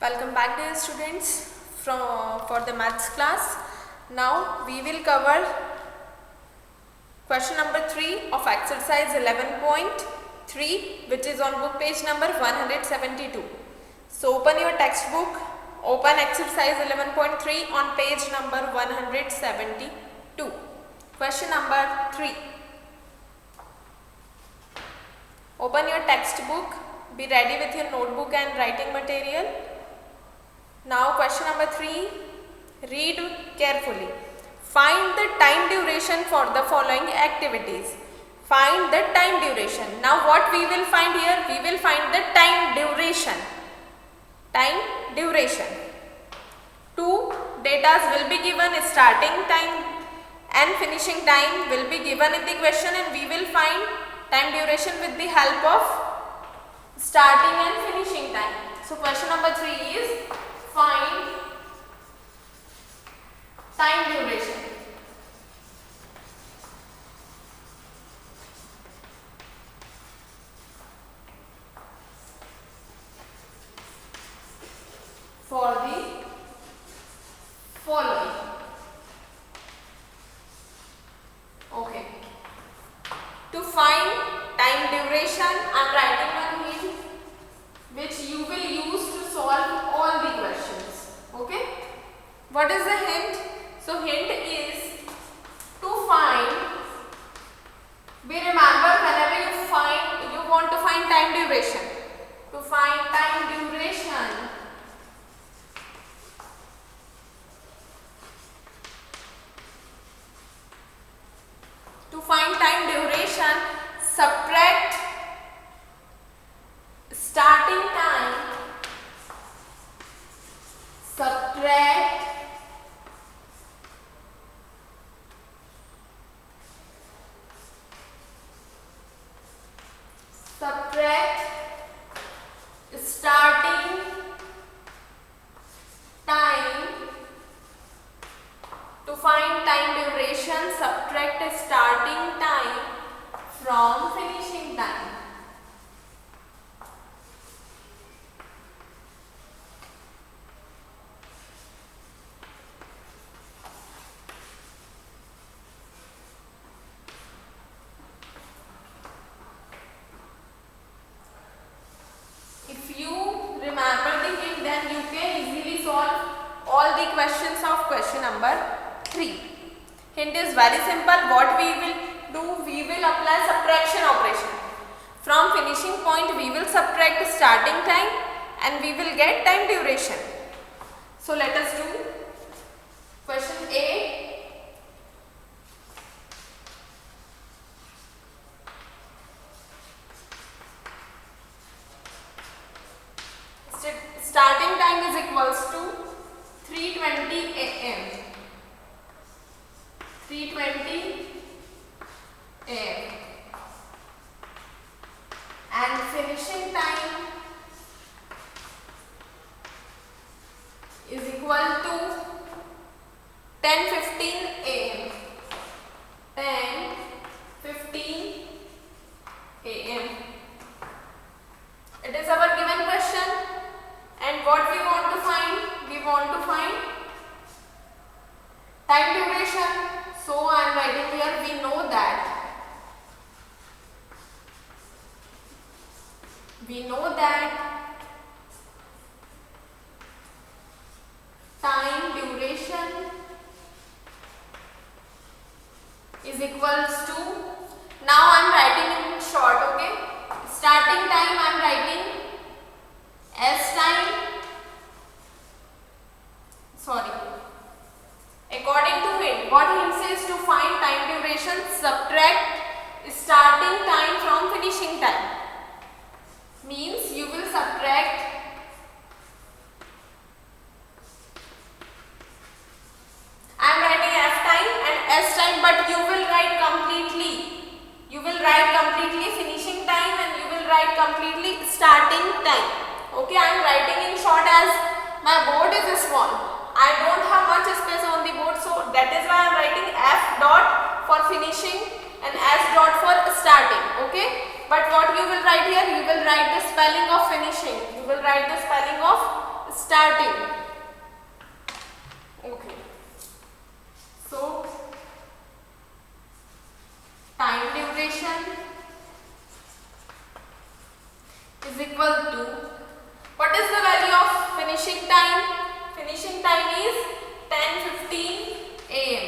Welcome back, dear students, for the maths class. Now we will cover question number 3 of exercise 11.3, which is on book page number 172. So open your textbook, open exercise 11.3 on page number 172. Question number 3. Open your textbook, be ready with your notebook and writing material. Now question number 3, read carefully. Find the time duration for the following activities. Find the time duration. Now what we will find here? We will find the time duration. Time duration. Two datas will be given, starting time and finishing time will be given in the question, and we will find time duration with the help of starting and finishing time. So question number 3 is find time duration. For the following. Okay. To find time duration, I am writing one hint which you will use to solve all the questions. Okay. What is the hint? So hint is to find. We remember whenever you want to find time duration. To find time duration. To find time duration, subtract starting time, subtract starting time. To find time duration, subtract starting time from finishing time. If you remember the hint, then you can easily solve all the questions of question number 3. Hint is very simple. What we will do, we will apply subtraction operation. From finishing point, we will subtract starting time and we will get time duration. So let us do question A. Starting time is equals to 3:20 AM. 3:20 AM. And finishing time is equal to 10:15 AM. 10:15 AM. It is our given question, and what we want to find? We want to find time duration. So I am writing here, we know that time duration is equals to, now I am writing in short, okay. Starting time I am writing S time, according to hint. What hint says? To find time duration, subtract starting time from finishing time. Means you will subtract I am writing F time and S time, but you will write completely. You will write completely finishing time and you will write completely starting time. Okay, I am writing in short as my board is small. I don't have much space on the board, so that is why I am writing F dot for finishing and S dot for starting. Okay, but what you will write here? You will write the spelling of finishing. You will write the spelling of starting. Okay. So time duration is equal to, what is the value of finishing time? Finishing time is 10:15 am.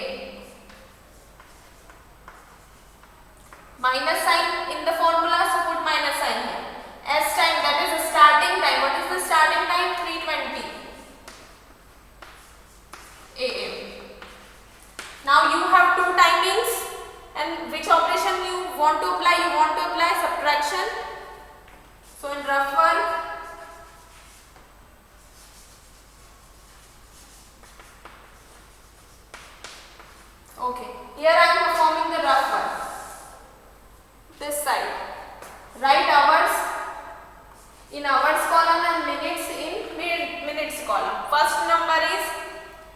Minus sign in the formula, so put minus sign here. S time, that is the starting time. What is the starting time? 3:20 am. Now you have two timings, and which operation you want to apply? You want to apply subtraction. So in rough work, okay, here I am performing the rough work. This side, write hours in hours column and minutes in minutes column. First number is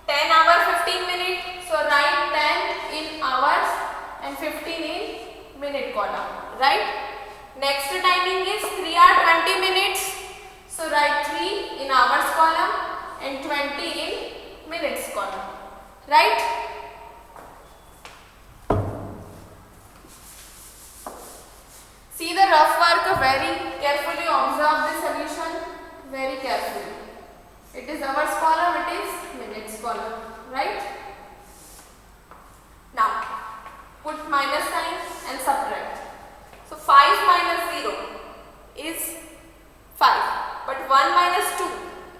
10 hour 15 minute, so write 10 in hours and 15 in minute column, right? Next timing is 3 hour 20 minutes, so write 3 in hours column and 20 in minutes column, right? See the rough work, very carefully observe the solution, very carefully. It is hours column, it is minutes column, right? Now put minus sign and subtract. So 5 minus 0 is 5, but 1 minus 2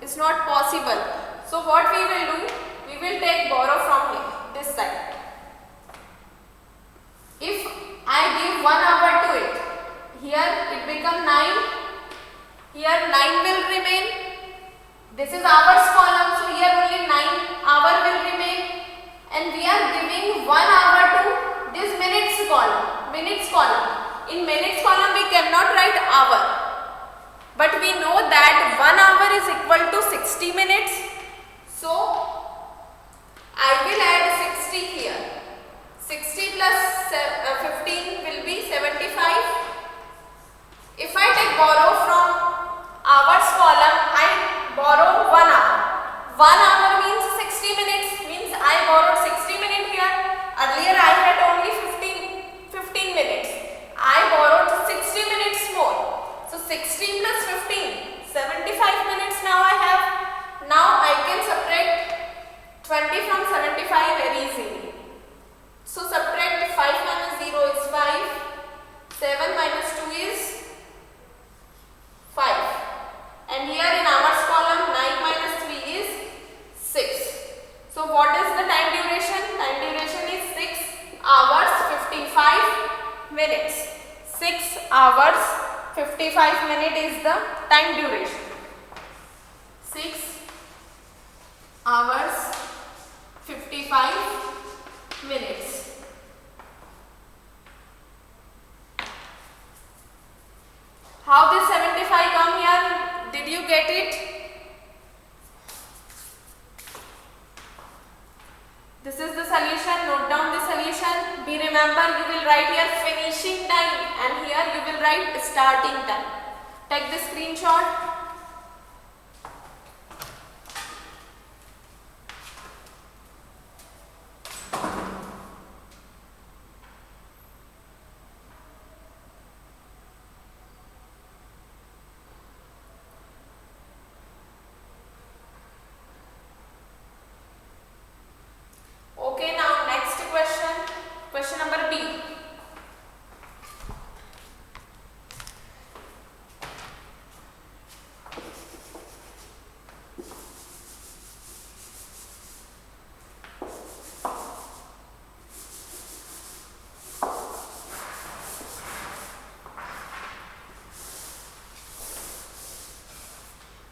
is not possible. So what we will do, we will take borrow from here, this side. If I give 1 hour to it, here it become 9, here 9 will remain. This is hours column, so here only 9 hour will remain, and we are giving 1 hour to this minutes column. Minutes column. In minutes column we cannot write hour, but we know that 1 hour is equal to 60 minutes. So I will add 60 here. 60 plus 15 will be 75. If I take borrow from hours column, I borrow 1 hour. 1 hour means 60 minutes, means I borrowed 60 minutes here. Earlier I had only 15 minutes. I borrowed 60 minutes more. So 60 plus 15, 75 minutes now I have. Now I can subtract 20 from 75 very easily. So subtract 5 minus 0 is 5, 7 minus 2 is 5, and here in hours column 9 minus 3 is 6. So what is the time duration? Time duration is 6 hours 55 minutes. 6 hours 55 minutes is the time duration. 6 hours 55 minutes. How this 75 come here? Did you get it? This is the solution. Note down the solution. Be remember, you will write here finishing time and here you will write starting time. Take the screenshot. Okay, now next question. Question number B.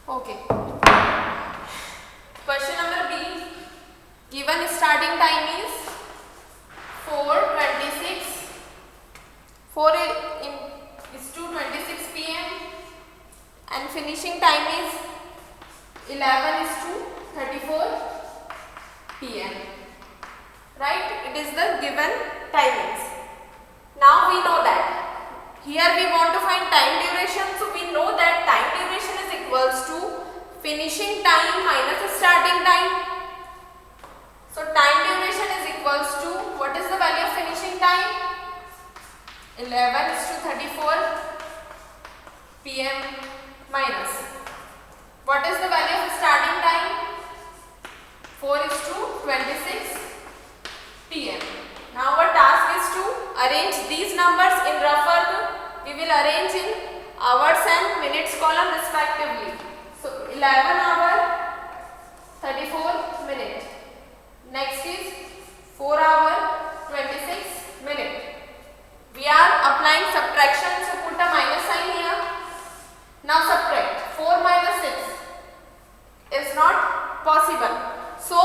Okay. Question number B. Given starting time is 4:26. 4 is 2:26 p.m. and finishing time is 11 is to 34 p.m. Right? It is the given timings. Now we know that. Here we want to find time duration, so we know that time duration is equals to finishing time minus starting time. So time duration is equals to, what is the value of finishing time? 11:34 p.m. minus, what is the value of starting time? 4:26 p.m. Now our task is to arrange these numbers in rough order. We will arrange in hours and minutes column respectively. So 11 hour 34 minute. Next is 4 hour 26 minute. We are applying subtraction, so put a minus sign here. Now subtract. 4 minus 6 is not possible. So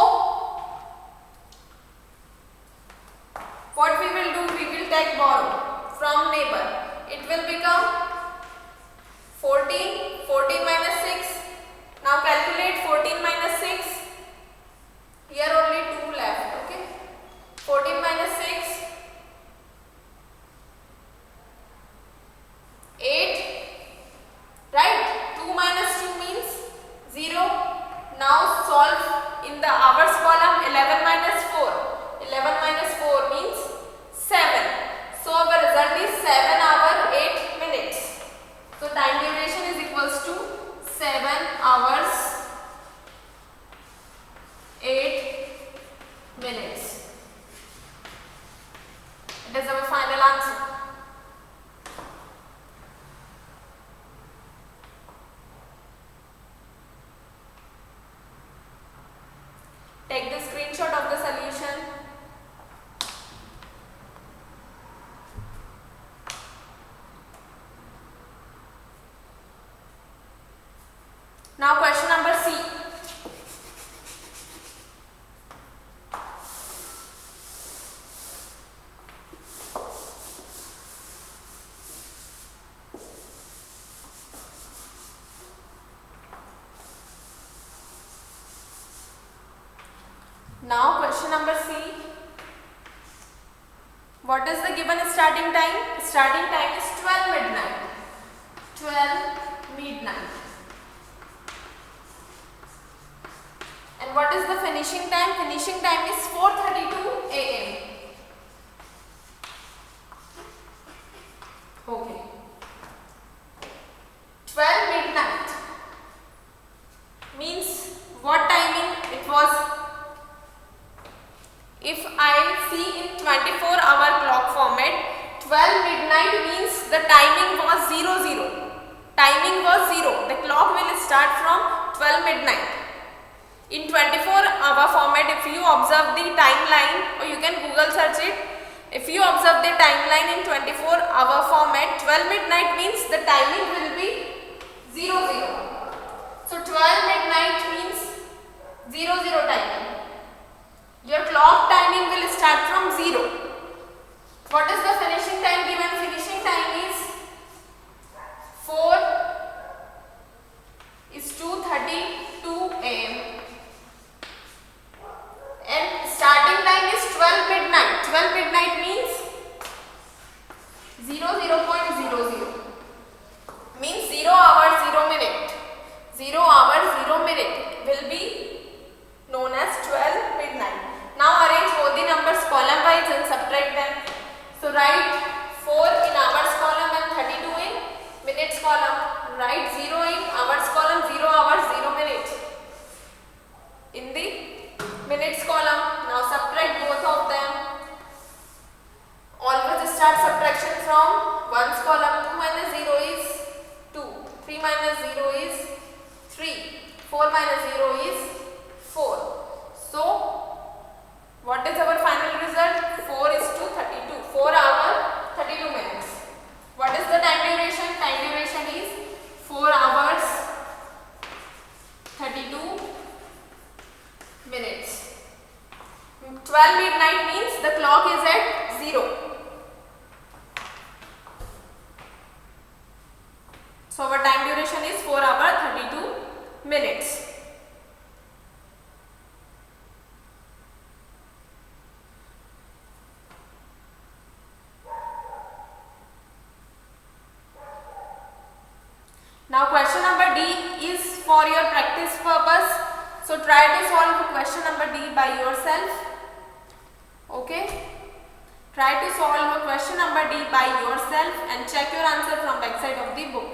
what we will do, we will take borrow from neighbor. It will become 14, 14 minus 6. Now calculate 14 minus 6. Here only 2 left, okay. 14 minus 6. 8. Right? 2 minus 2 means 0. Now solve in the hours column. 11 minus 4. 11 minus 4 means 7. So our result is 7 hour 8 minutes. So time duration is equals to 7 hours 8 minutes. It is our final answer. Take the screenshot of the solution. Now question number C. Now question number C. What is the given starting time? Starting time is 12 midnight. 12 midnight. And what is the finishing time? Finishing time is 4:32 a.m. Okay. 12 midnight means what timing it was? If I see in 24-hour clock format, 12 midnight means the timing was 00. Timing was 0. The clock will start from 12 midnight. In 24-hour format, if you observe the timeline, or you can Google search it, if you observe the timeline in 24-hour format, 12 midnight means the timing will be 00. So 12 midnight means 00 timing. Your clock timing will start from 0. What is the finishing time given? Finishing time is 4 is 2:32 a.m. and starting time is 12 midnight. 12 midnight means 00.00 means 0 hour 0 minute. 0 hour 0 minute will be known as 12 midnight. Now arrange both the numbers column wise and subtract them. So write 4 in hours column and 32 in minutes column. Write 0 in hours column, 0 hours 0 minutes in the minutes column. Now subtract both of them. Always start subtraction from ones column. 2 minus 0 is 2. 3 minus 0 is 3. 4 minus 0 is 4. So what is our final result? 4 is to 32. 4 hour 32 minutes. What is the time duration? Time duration is 4 hours 32 minutes. 12 midnight means the clock is at 0. So our time duration is 4 hour 32 minutes. Now question number D is for your practice purpose. So try to solve question number D by yourself. Okay. Try to solve question number D by yourself and check your answer from back side of the book.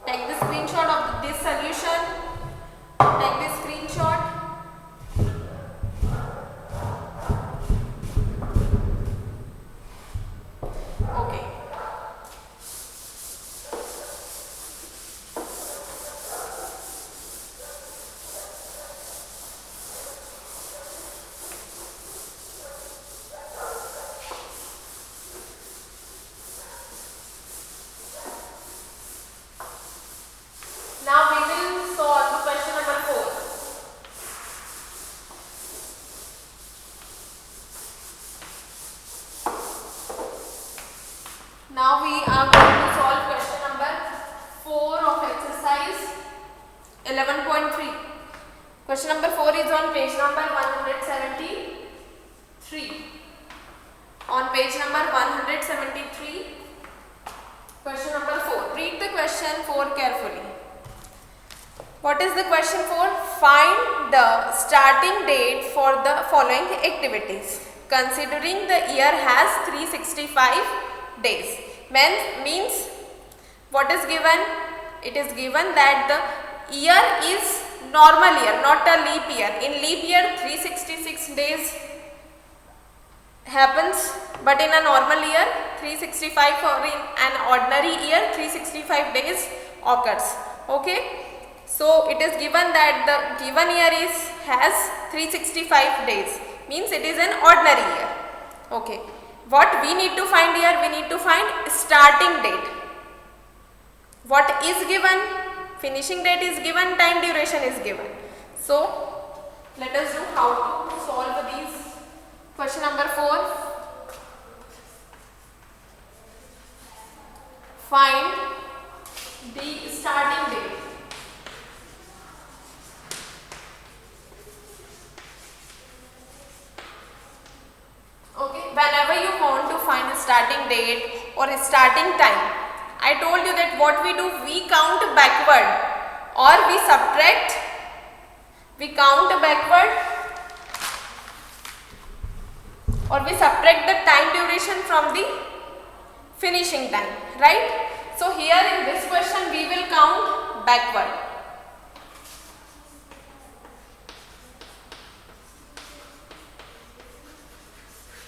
Take the screenshot of this solution. Take the screenshot. Okay. Now we will solve question number 4. Now we are going to solve question number 4 of exercise 11.3. Question number 4 is on page number 173. On page number 173, question number 4. Read the question 4 carefully. What is the question 4? Find the starting date for the following activities. Considering the year has 365 days. Means what is given? It is given that the year is normal year, not a leap year. In leap year 366 days happens, but in a normal year 365, or in an ordinary year 365 days occurs. Okay. So it is given that the given year has 365 days, means it is an ordinary year. Okay. What we need to find here? We need to find starting date. What is given? Finishing date is given, time duration is given. So let us do how to solve these. Question number 4. Find the starting date. Okay, whenever you want to find the starting date or starting time, I told you that what we do, we count backward or we subtract, we count backward or we subtract the time duration from the finishing time, right? So here in this question we will count backward.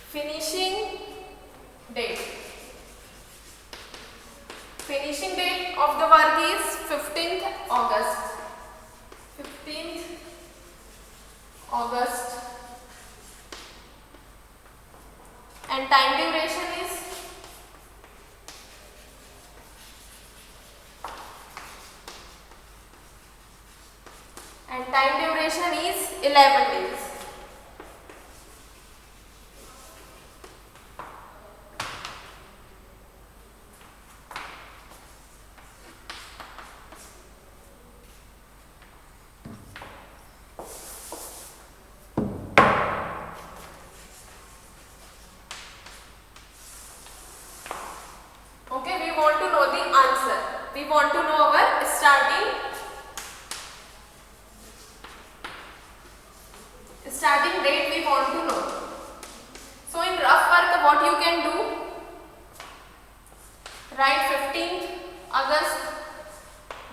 Finishing date. Finishing date of the work is 15th August. 15th August. And time duration is time duration is 11 days. Okay, we want to know the answer. We want to know our starting date we want to know. So in rough work what you can do, write 15th August,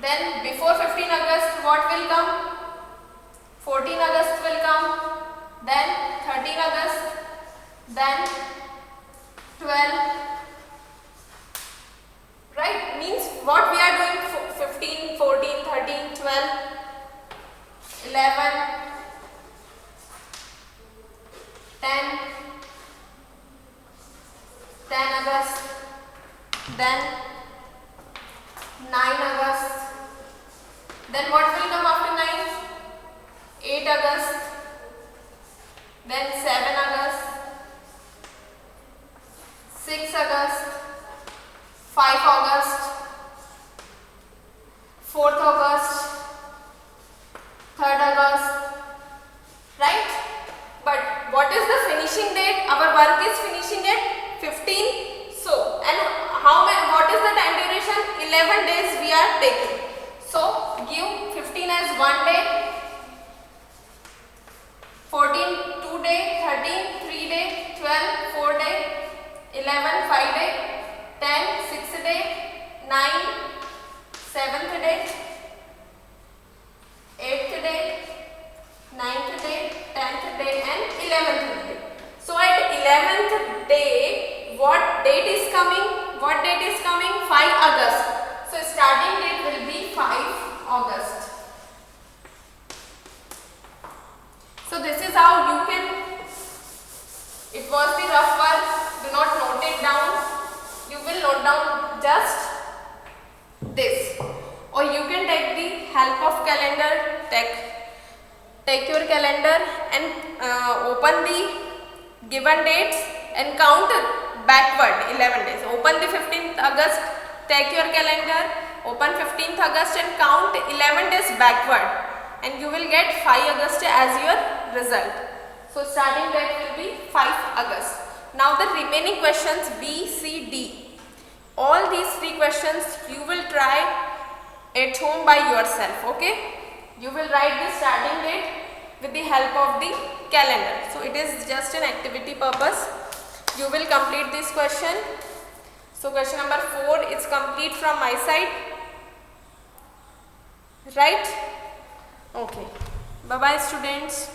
then before 15 August what will come? 14 August will come, then 13 August, then 12. Right, means what we are doing, 15, 14, 13, 12, 11, 10, 10 August, then 9 August, then what will come after 9? 8 August, then 7 August, 6 August, 5 August, 4th August, 3rd August, right? But what is the finishing date? Our work is finishing at 15. So, and what is the time duration? 11 days we are taking. So, give 15 as 11 Friday, 10 6th day, 9 7th day, 8th day, 9th day, 10th day and 11th day. So at 11th day, what date is coming? What date is coming? 5 August. So starting date will be 5 August. So this is how you can, it was the rough one, do not note it down, you will note down just this, or you can take the help of calendar, take your calendar and open the given dates and count backward 11 days. Open the 15th August, take your calendar, open 15th August and count 11 days backward, and you will get 5 August as your result. So starting date will be 5 August. Now the remaining questions B, C, D. All these 3 questions you will try at home by yourself, okay? You will write the starting date with the help of the calendar. So it is just an activity purpose. You will complete this question. So question number 4 is complete from my side. Right? Okay. Bye bye students.